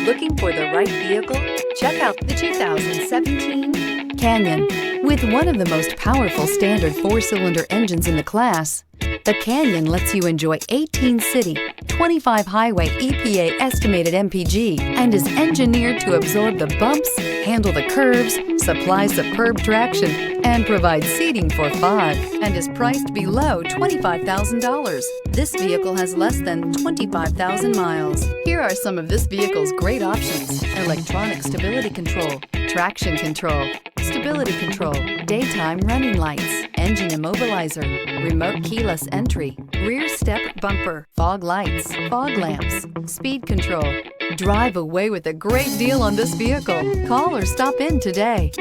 Looking for the right vehicle? Check out the 2017 Canyon. With one of the most powerful standard 4-cylinder engines in the class, the Canyon lets you enjoy 18 city, 25 highway EPA estimated MPG, and is engineered to absorb the bumps, handle the curves, supply superb traction, and provide seating for 5, and is priced below $25,000. This vehicle has less than 25,000 miles. Here are some of this vehicle's great options: electronic stability control, traction control, stability control, daytime running lights, engine immobilizer, remote keyless entry, rear step bumper, fog lights, fog lamps, speed control. Drive away with a great deal on this vehicle. Call or stop in today.